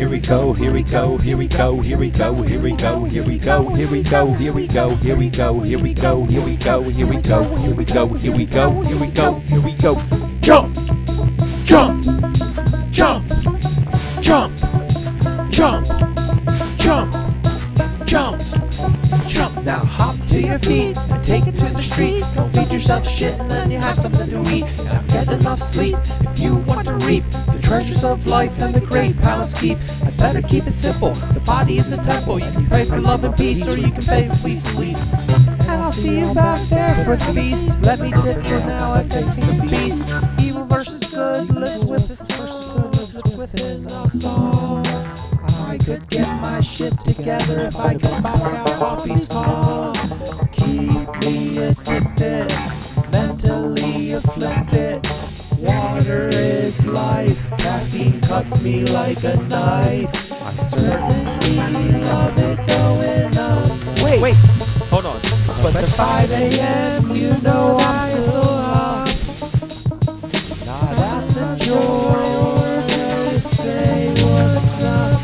here we go, here we go, here we go, here we go, here we go, here we go, here we go, here we go, here we go, here we go, here we go, here we go, here we go, here we go, here we go, here we go. Jump! Jump! Jump! Jump! Jump! Jump! Jump! Jump! Now hop to your feet and take it to the street. Don't feed yourself shit and then you have something to eat. Now get enough sleep if you want to reap the treasures of life and the great palace keep. I better keep it simple. The body is a temple. You can pray for love and peace, or you can pay for please. And I'll see you back there for the feast. Let me dip for now, I fix the beast. Evil versus good, live with this versus good, live within us all. I could get my shit together if I could back out coffee's call. Keep me addicted, mentally afflicted. Water is life, caffeine cuts me like a knife. I certainly love it going up. Wait, hold on. But at 5 a.m. you know I'm still up. Not at the door to say what's up,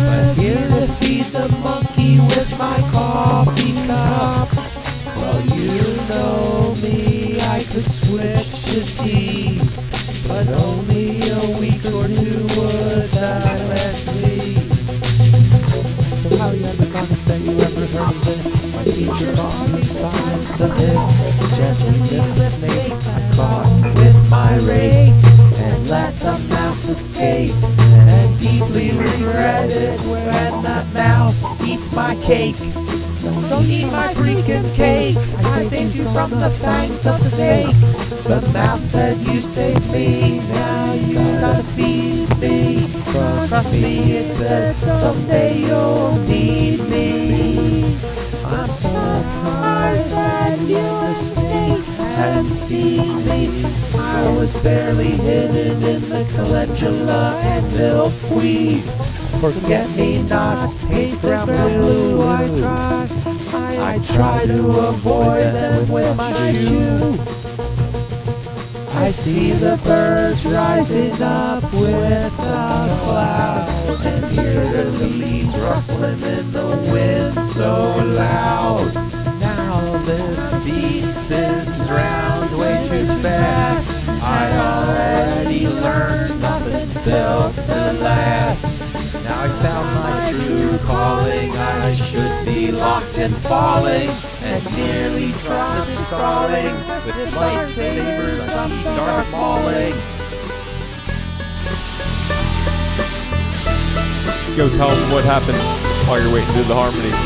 but here to feed the monkey with my coffee cup. Well, you know me, I could switch to tea, but only a week or two would that let me. So how you ever gonna say you ever heard of this? My teacher taught me science to this. Gently lift the snake I caught with my rake, and let the mouse escape, and deeply regret it when that mouse eats my cake. Don't eat my freaking cake, I saved you from the fangs of the snake. The mouse said you saved me, now you gotta feed me. Trust me, it said someday you'll need me. I'm surprised that your snake hadn't seen me. I was barely hidden in the calendula and milkweed. Forget-me-nots, pink and blue. I try to avoid them with my shoe. I see the birds rising up with a cloud, and hear the leaves rustling in the wind so loud. Now this beat spins round way too fast. I already learned nothing's built to last. Now I found my true calling. I should be locked and falling, and nearly dropped and stalling. With lightsabers I'm Darth Mauling. Go tell them what happened while you're waiting to do the harmonies.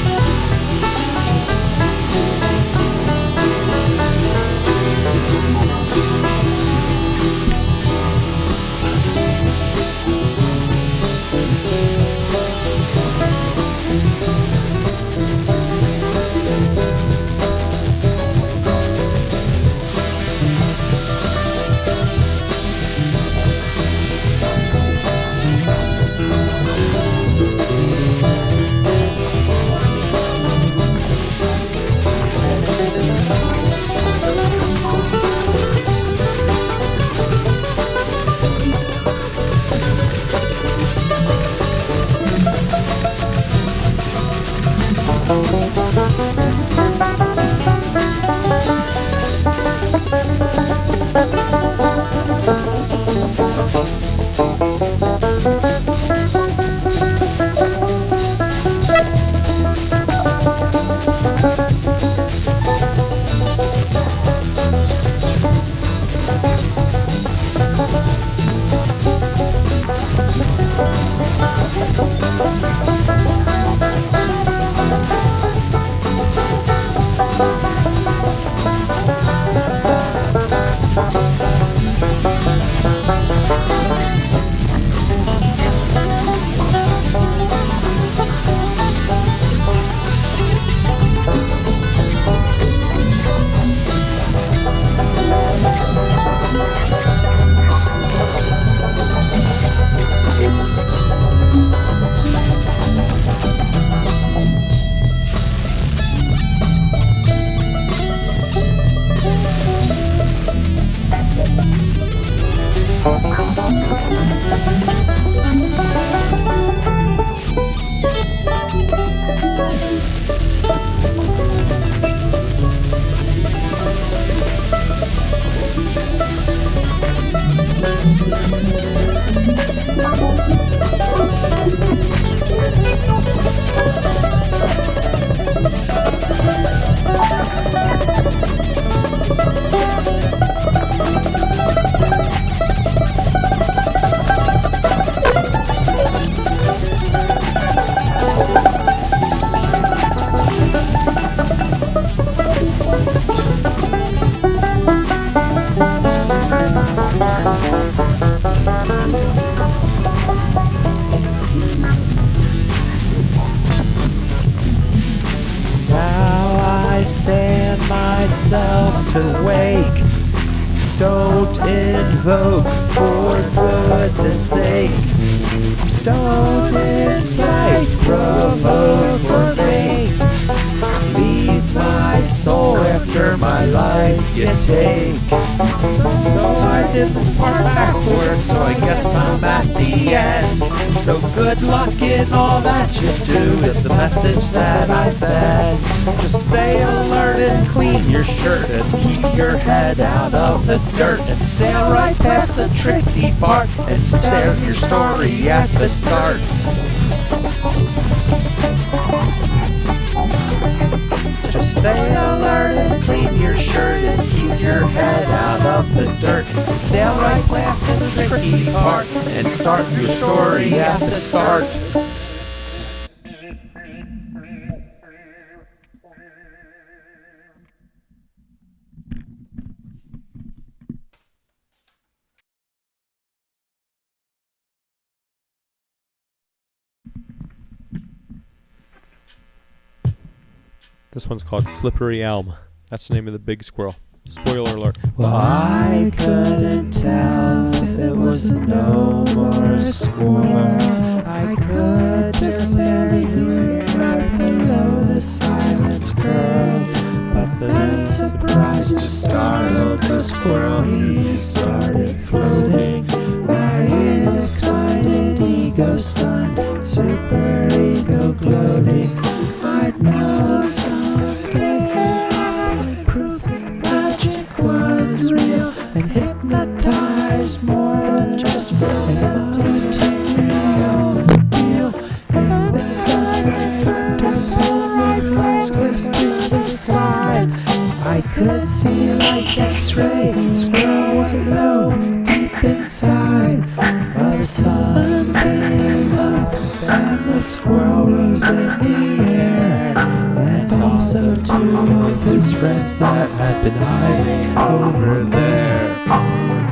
to wake. Don't invoke, for goodness sake. Don't incite, provoke, or make. Leave my soul after my life you take. So I did this part backwards, so I guess I'm at the end. So good luck in all that you do is the message that I said. Just stay alert and clean your shirt and keep your head out of the dirt and sail right past the tricksy part and start your story at the start. Just stay alert and clean your shirt and keep your head out of the dirt and sail right past the tricky part and start your story at the start. This one's called Slippery Elm. That's the name of the big squirrel. Spoiler alert. Well, I couldn't tell if it was a gnome or a squirrel. I could just barely hear it right below the silence curl. But then surprised and startled the squirrel, he started floating. My excited ego stunned, super ego gloating. I'd know someday I'd prove that magic was real and hypnotize more than just a material deal. And that's why I to the side. I could see like X-ray, squirrel was low, deep inside. While the sun came up and the squirrel rose in the air, and also two of his friends that had been hiding over there.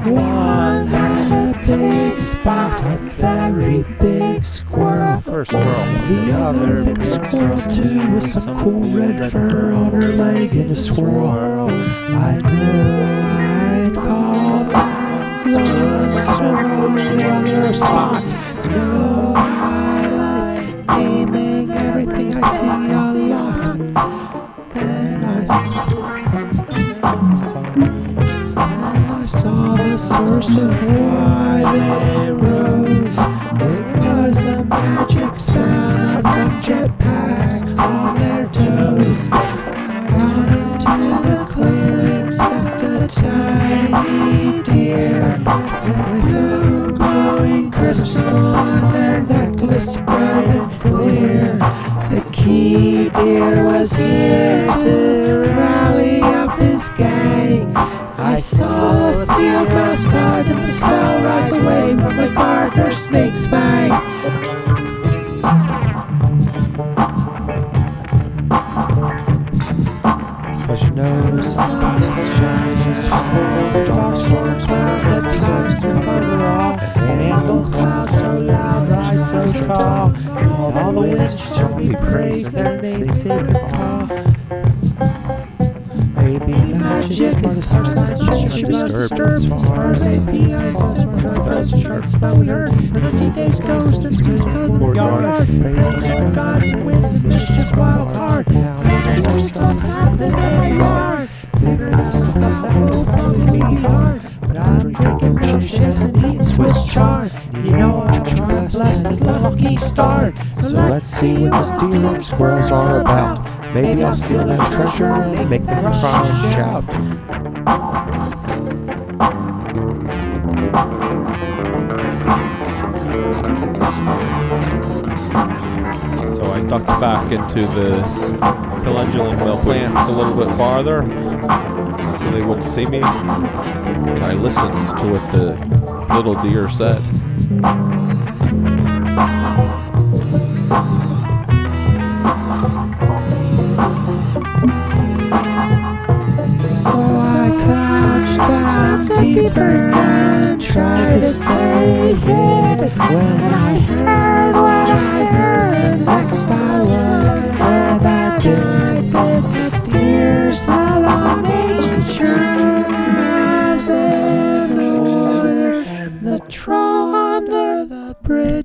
One had a big spot, a very big squirrel. First squirrel. The other big squirrel too, with some cool red fur on her leg and a swirl. I knew I'd call back one squirrel in the other spot. No, I like naming everything I see a lot. Then I saw the source of why they rose. It was a magic spell from jetpacks on their toes. Got into the clearing, stepped a tiny deer with a glowing crystal on their necklace, bright and clear. The key deer was here to rally up his gang. I saw the field mouse guard and the spell rise away from the gardener snake's fang. Cause you know something changes, dark storms will at times to cover all, and those clouds so loud rise so tall, all the winds shall be praised their name's sacred call. Maybe magic is our social disturbance as far as APIs our friends church, but we heard 20 days ago since we stood in the yard, praising the gods and winds and mischief's wild card. There's more stuff's happening in the yard, bigger than some stuff that will probably be hard. But I'm drinking shit and eating Swiss chard. You know I'm trying to bless this lucky star. So let's see what this deer and squirrels are about. Maybe I'll steal that treasure and make them cry and shout. So I ducked back into the calendula mill plants a little bit farther so they wouldn't see me. And I listened to what the little deer said. Deeper and try to stay hid. When I heard what I heard, next I was glad I did. The deer's a long nature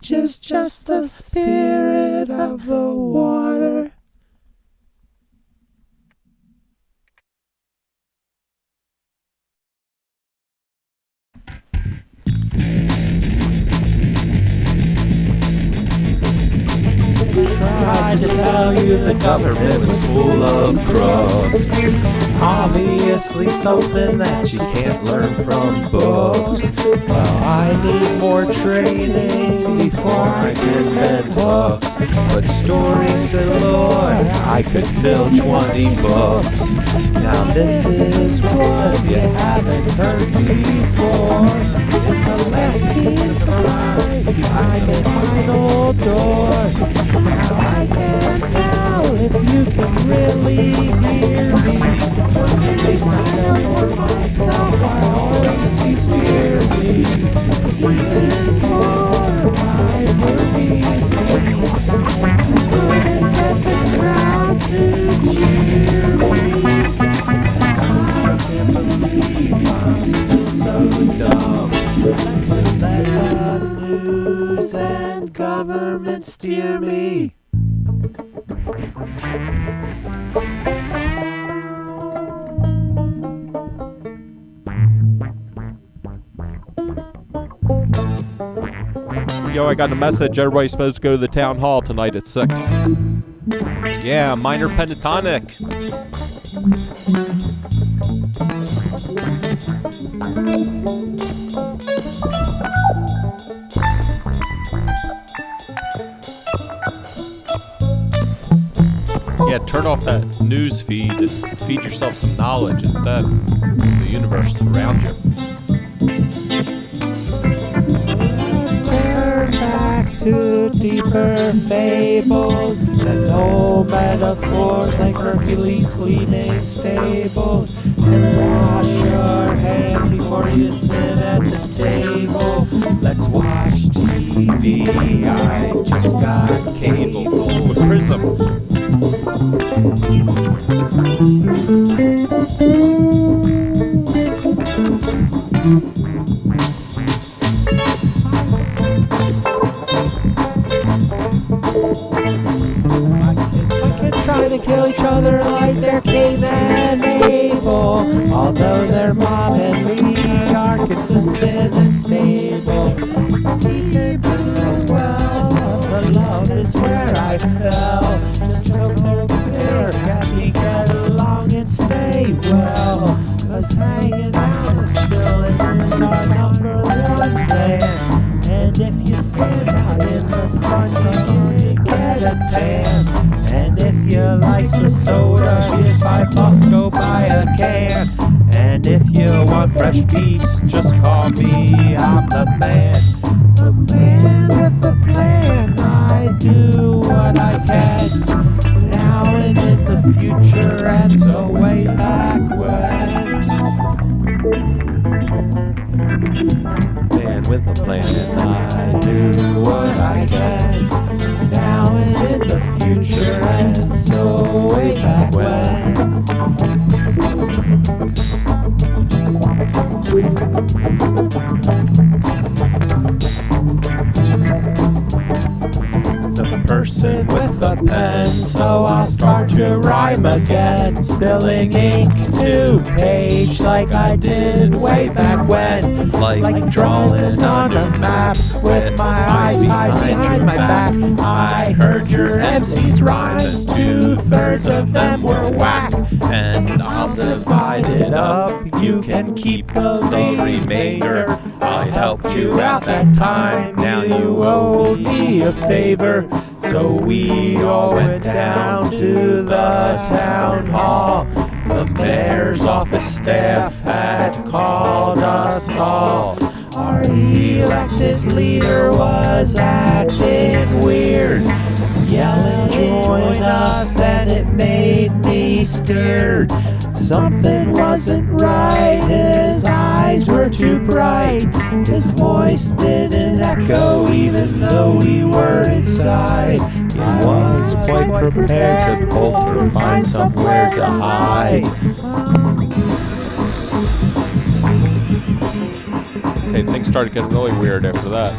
which is just the spirit of the water. Tried to tell you the government was full of crooks. Obviously something that you can't learn from books. Well, I need more training before I can bend hooks. But stories galore, I could fill 20 books. Now this is one you haven't heard before. In the lesson surprise behind the final door. Now I can't tell if you can really hear me. At least I know for myself why audiences fear me. Even for my movie scene, I couldn't get the crowd to cheer me. I can't believe I'm still so dumb to let the news and government steer me. Yo, I got a message. Everybody's supposed to go to the town hall tonight at 6. Yeah, minor pentatonic. Yeah, turn off that news feed and feed yourself some knowledge instead. The universe around you. Turn back to deeper fables and no metaphors like Hercules cleaning stables. And wash your hands before you sit at the table. Let's watch TV. I just got cable with Prism. Trying to kill each other like they're Cain and Abel, although their mom and me are consistent and stable. Deep in the well of the love is where I fell. Just don't know there, can we get along and stay well? 'Cause hanging out and chilling is our number one plan. And if you stand out in the sun, you get a tan. And if you like the soda, here's $5, go buy a can. And if you want fresh beats, just call me, I'm the man. The man with the plan, I do what I can. Now and in the future, and so way back when. Man with a plan, and I do what I can. Now and in the future, and so way back when. The person with a pen, so I'll start to rhyme again. Spilling ink to page like I did way back when. Like drawing on a map with my eyes behind my back. I heard your MC's rhymes, 2/3 of them were whack. And I'll divide it up, you can keep the remainder. I helped you out that time, now you owe me a favor. So we all went down to the town hall. The mayor's office staff had called us all. Our elected leader was acting weird, yelling, join us, and it made me scared. Something wasn't right, his eyes were too bright. His voice didn't echo even though we were inside. He was quite prepared to bolt or find somewhere to hide. Okay, things started getting really weird after that.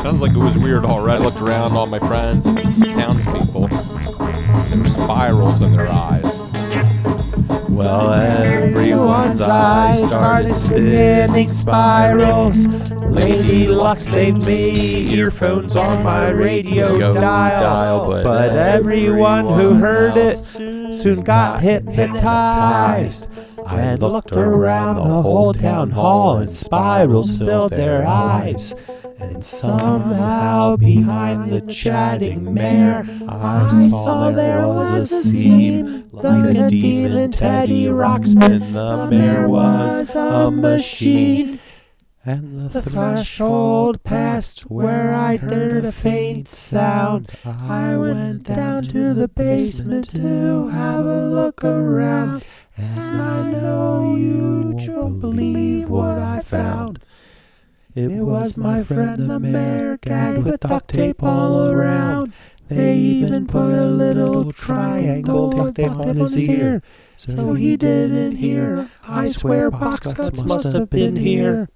Sounds like it was weird already. I looked around, all my friends and townspeople. There were spirals in their eyes. Well, everyone's eyes started spinning spirals. Lady Luck saved me, earphones on my radio dial. But everyone who heard it soon got hypnotized. I looked around the whole town hall and spirals filled their eyes. And somehow behind the chatting mayor, I saw there was a scene like a demon Teddy Ruxpin. The mayor was a machine. And the threshold passed where I heard a faint sound. I went down to the basement to have a look around. And I know you won't believe what I found. It was my friend the mayor, gagged with duct tape all around. They even put a little triangle duct tape on his ear, so he didn't hear. I swear box cuts must have been here.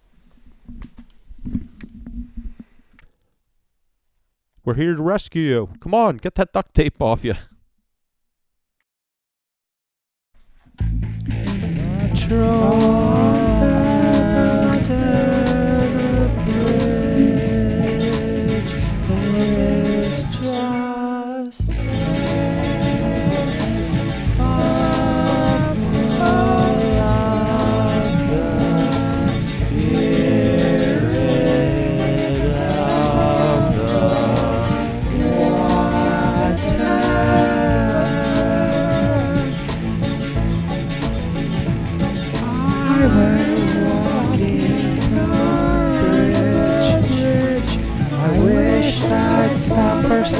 We're here to rescue you. Come on, get that duct tape off you.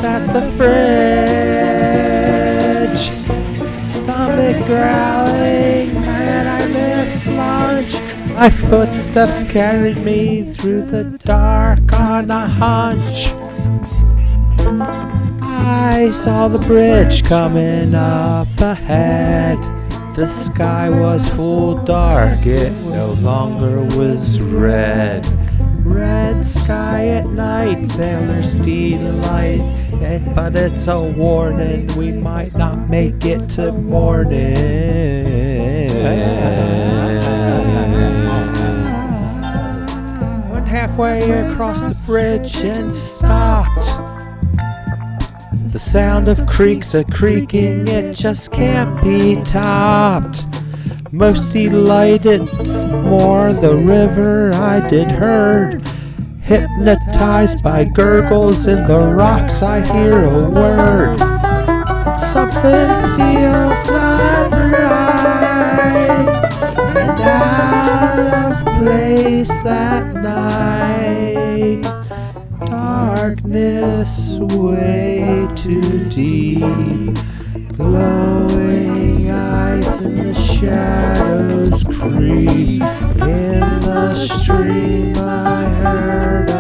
At the fridge, stomach growling, man, I missed lunch. My footsteps carried me through the dark on a hunch. I saw the bridge coming up ahead. The sky was full dark, it no longer was red. Red sky at night, sailors delight. But it's a warning, we might not make it to morning. Went halfway across the bridge and stopped. The sound of creaks a-creaking, it just can't be topped. Most delighted, more the river I did heard. Hypnotized by gurgles in the rocks, I hear a word. Something feels not right, and out of place that night. Darkness way too deep, glowing eyes in the shadows creep. In the stream I heard a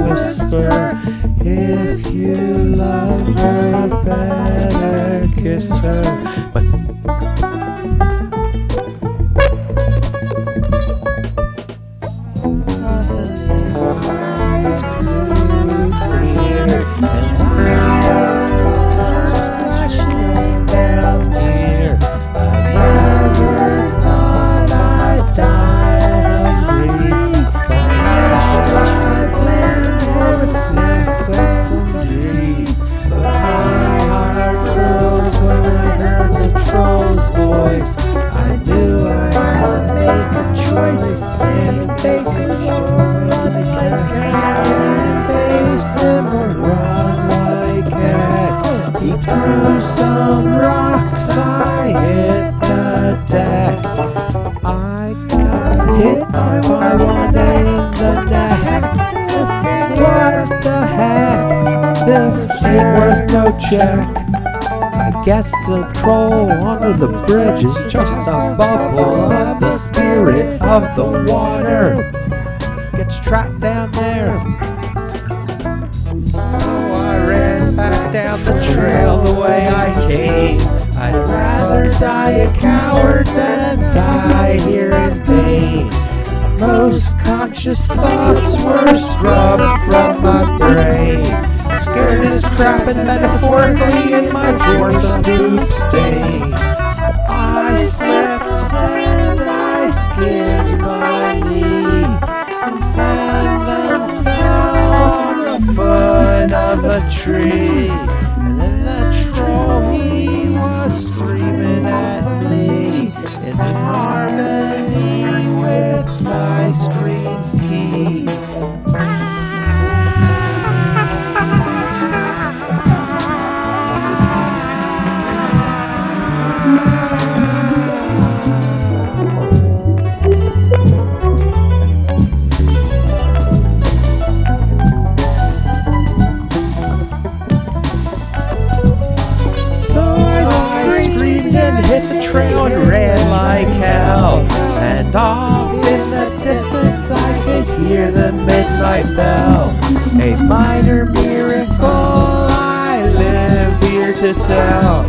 whisper, if you love her, better kiss her. But eyes grew clear, and I was splashing down here. I never thought I'd die hungry, but I planned with snacks and some trees. But my heart froze when I heard the troll's voice. I knew I had to make a choice, standing facing shore like a cat, face him or run like heck. He threw some rocks, I hit the deck. I got hit by one in the neck. This ain't worth the heck. This ain't worth no check. I guess the troll under the bridge is just a bubble of the spirit of the water. Gets trapped down there. So I ran back down the trail the way I came. I'd rather die a coward than die here in pain. most conscious thoughts were scrubbed from my brain. Scared as crap and metaphorically in my drawers a poop stain. I slipped and I skinned my knee, and then fell on the foot of a tree. And then the troll, he was screaming at me in harmony with my screen's key. Hit the trail and ran like hell, and off in the distance I could hear the midnight bell. A minor miracle I live here to tell.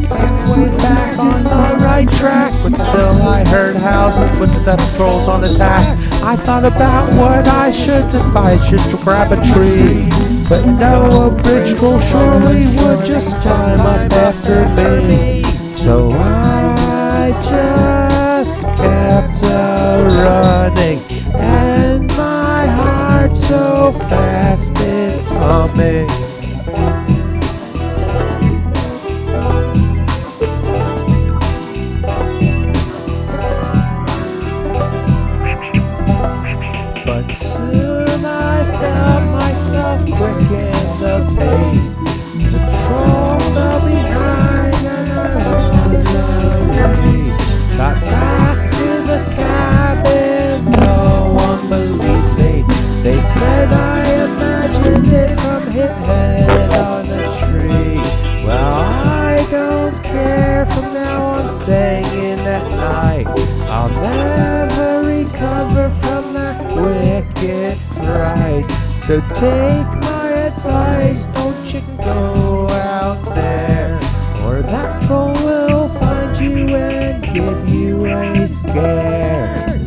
Halfway back on the right track, but still I heard howls and footsteps, trolls on attack. I thought about what I should do if I should grab a tree, but no, a bridge troll surely would just climb up after me. So I just kept running, and my heart so fast it's humming. But soon I found myself quicken the pace. The troll fell behind and I got back to the cabin, no one believed me. They said I imagined it from hit head on a tree. Well, I don't care, from now on staying in at night. I'll never recover from that wicked fright. So take my advice, don't you go out there, or that troll will find you and give you a scared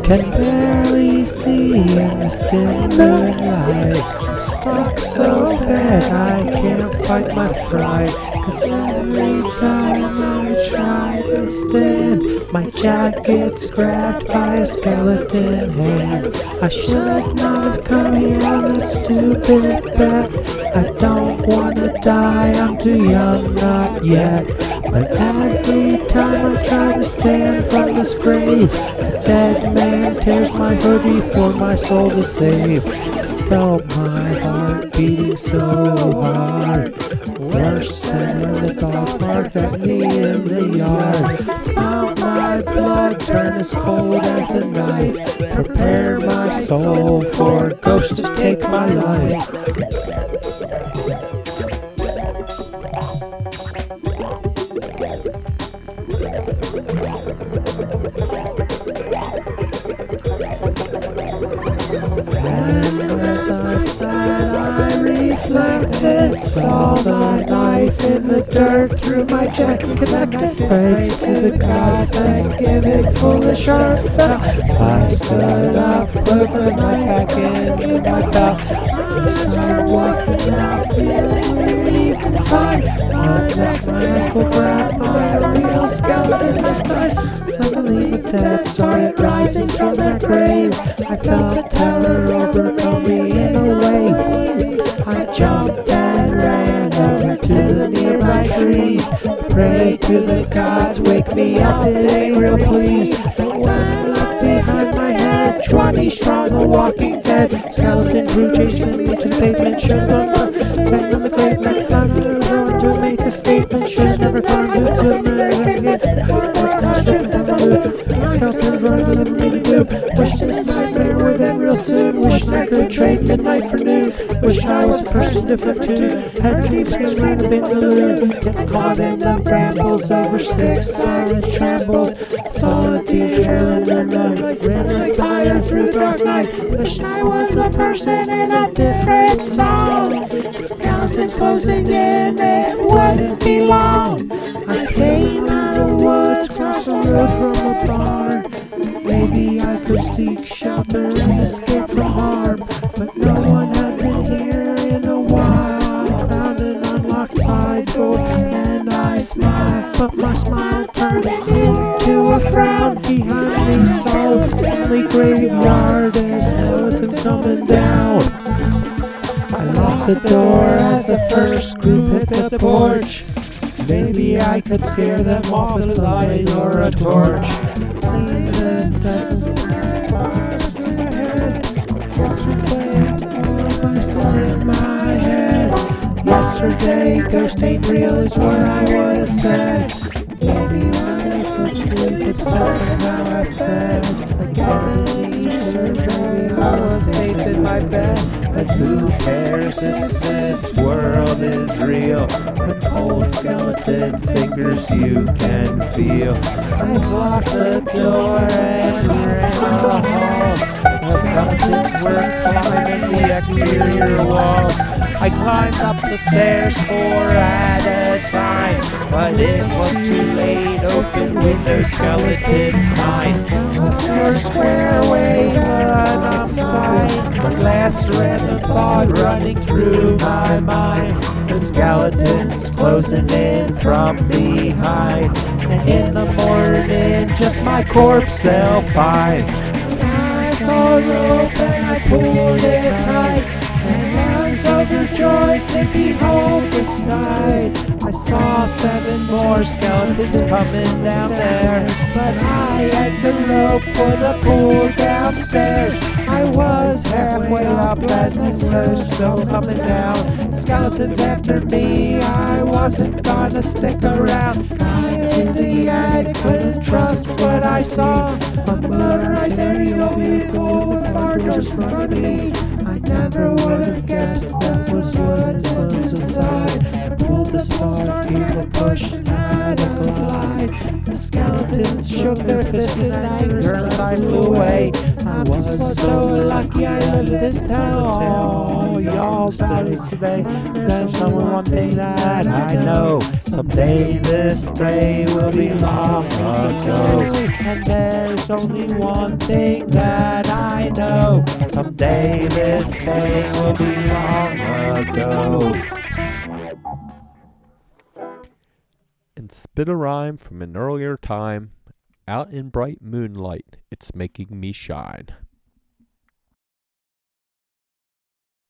Can barely see in the still moonlight. Stuck so bad I can't fight my fright. 'Cause every time I try to stand, my jack gets grabbed by a skeleton hand. I should not have come here on that stupid bet. I don't wanna die, I'm too young, not yet. But every time I try to stand from this grave, the dead man tears my hoodie for my soul to save. Felt my heart beating so hard, worse than the dog barked at me in the yard. Felt my blood turn as cold as a knife, prepare my soul for a ghost to take my life. And as I sat, I reflected, saw the knife in the dirt through my jacket, connected, prayed to the gods, Thanksgiving full of sharp fell. I stood up, put the knife back into my belt. I started walking out, feeling really confined. I grasped my ankle, grabbed my real skeleton this time. Suddenly the dead started rising from their grave. I felt terror overcome me in a wave. I jumped and ran over to the nearby trees. Prayed to the gods, wake me up, it ain't real please. When I looked behind my head, 20 strong, the walking dead. Skeleton crew chasing me to the pavement, should have run. Bang on the pavement, down to the road to make a statement. Should never come to the Skeletons running to never need to do. Wish this nightmare would end real soon. Wishing I could trade midnight for noon. Wishing I was a person different too. Had dreams skins ran a big balloon. Caught in the brambles over sticks, silent trembled. Saw a deer trail in the night. Ran like fire through the dark night. Wishing I was a person in a different song. Skeletons closing in, it wouldn't be long. I came out of the woods, crossed the road from a barn. Maybe I could seek shelter and escape from harm, but no one had been here in a while. I found an unlocked side door and I smiled, but my smile turned into a frown. Behind me saw the family graveyard and skeletons coming down. I locked the door as the first group hit the porch. Maybe I could scare them off with a light or a torch. Sing the still in my head. Yesterday, ghost ain't real is what I would have said. Maybe I was asleep, upset, and now I fed. I was safe in my bed. But who cares if this world is real? With cold skeleton fingers you can feel. I locked the door and ran the hall. The skeletons were climbing the exterior walls. I climbed up the stairs 4 at a time, but it was too late. Open window, skeletons mine. The first square away, run outside. The last random thought running through my mind. The skeletons closing in from behind, and in the morning, just my corpse they'll find. I saw a rope and I pulled it tight, and I was overjoyed to behold the sight. I saw 7 more skeletons coming down there, but I yanked the rope for the pool downstairs. I was halfway up as the surge still coming down. Skeletons after me, I wasn't gonna stick around. Got in the attic, couldn't trust what I saw. A motorized aerial vehicle with car doors in front of me. I never would have guessed that was what it was inside. I pulled the start, gave a push, and had a glide. The skeletons shook their fists in anger as I flew away. I was so lucky I lived in town. Oh, y'all's stories today. There's only one thing that I know. Someday this day will be long ago. And there's only one thing that I know. Someday this day will be long ago. And spit a rhyme from an earlier time. Out in bright moonlight, it's making me shine.